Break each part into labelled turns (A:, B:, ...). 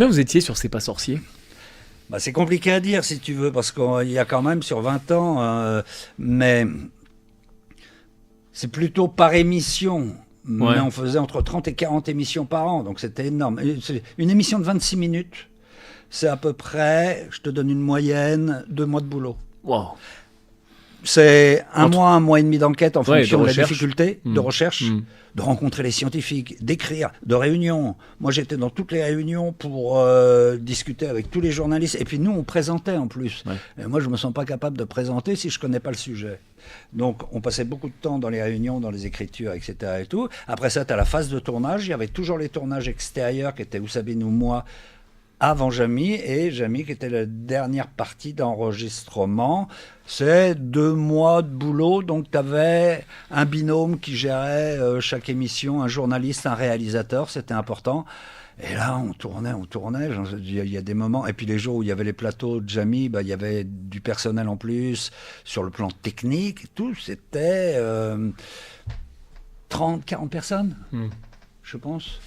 A: Combien vous étiez sur C'est pas sorcier?
B: Bah, c'est compliqué à dire, si tu veux, parce qu'il y a quand même sur 20 ans, mais c'est plutôt par émission.
A: Ouais.
B: Mais on faisait entre 30 et 40 émissions par an, donc c'était énorme. Une émission de 26 minutes, c'est à peu près, je te donne une moyenne, 2 mois de boulot.
A: Wow.
B: C'est un mois et demi d'enquête en
A: Ouais,
B: fonction
A: de
B: de la
A: recherche.
B: difficulté, de recherche,
A: Mmh.
B: de rencontrer les scientifiques, d'écrire, de réunions. Moi, j'étais dans toutes les réunions pour discuter avec tous les journalistes. Et puis nous, on présentait en plus.
A: Ouais.
B: Et moi, je me sens pas capable de présenter si je connais pas le sujet. Donc, on passait beaucoup de temps dans les réunions, dans les écritures, etc. Et tout. Après ça, tu as la phase de tournage. Il y avait toujours les tournages extérieurs qui étaient ou Sabine ou moi avant Jamy, et Jamy qui était la dernière partie d'enregistrement. C'est 2 mois de boulot, donc tu avais un binôme qui gérait chaque émission, un journaliste, un réalisateur, c'était important. Et là, on tournait. Il y a des moments. Et puis les jours où il y avait les plateaux de Jamy, bah, il y avait du personnel en plus, sur le plan technique, et tout. C'était 30, 40 personnes, je pense.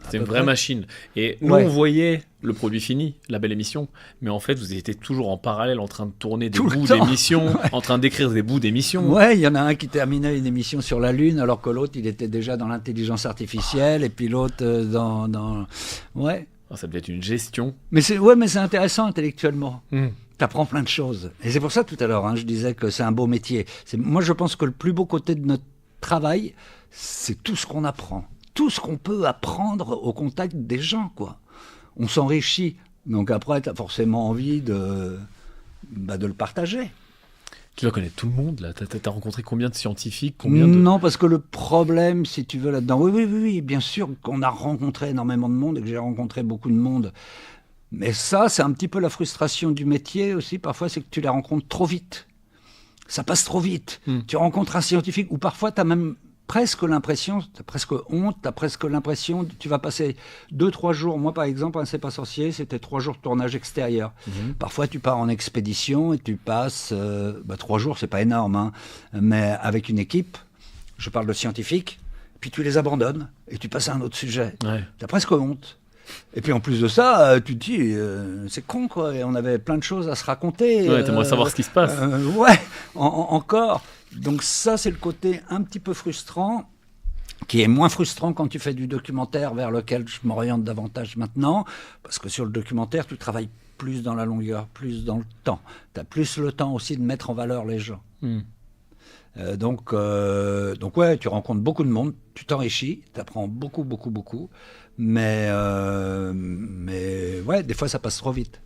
A: C'est une vraie machine. Et nous, on voyait le produit fini, la belle émission, mais en fait, vous étiez toujours en parallèle en train de tourner des bouts d'émissions, en train d'écrire des bouts d'émissions.
B: Ouais, il y en a un qui terminait une émission sur la Lune, alors que l'autre, il était déjà dans l'intelligence artificielle, et puis l'autre dans... Ouais.
A: Ah, ça devait être une gestion.
B: Mais c'est intéressant intellectuellement. T'apprends plein de choses. Et c'est pour ça, tout à l'heure, je disais que c'est un beau métier. Moi, je pense que le plus beau côté de notre travail, c'est tout ce qu'on apprend. Tout ce qu'on peut apprendre au contact des gens, quoi. On s'enrichit. Donc après, tu as forcément envie de le partager.
A: Tu dois connaître tout le monde, là. T'as rencontré combien de scientifiques,
B: Non, parce que le problème, si tu veux, là-dedans... Oui, bien sûr qu'on a rencontré énormément de monde et que j'ai rencontré beaucoup de monde. Mais ça, c'est un petit peu la frustration du métier aussi. Parfois, c'est que tu les rencontres trop vite. Ça passe trop vite. Tu rencontres un scientifique, ou parfois, tu as même... presque l'impression, t'as presque honte, t'as presque l'impression, tu vas passer 2-3 jours. Moi, par exemple, un C'est pas sorcier, c'était 3 jours de tournage extérieur. Parfois, tu pars en expédition et tu passes 3 jours, c'est pas énorme, mais avec une équipe, je parle de scientifiques, puis tu les abandonnes et tu passes à un autre sujet.
A: Ouais.
B: T'as presque honte. Et puis en plus de ça, tu te dis, c'est con, quoi. Et on avait plein de choses à se raconter.
A: Ouais, t'aimerais savoir ce qui se passe.
B: Encore. Donc ça, c'est le côté un petit peu frustrant, qui est moins frustrant quand tu fais du documentaire, vers lequel je m'oriente davantage maintenant, parce que sur le documentaire, tu travailles plus dans la longueur, plus dans le temps. Tu as plus le temps aussi de mettre en valeur les gens. Donc ouais, tu rencontres beaucoup de monde, tu t'enrichis, tu apprends beaucoup, mais ouais, des fois ça passe trop vite.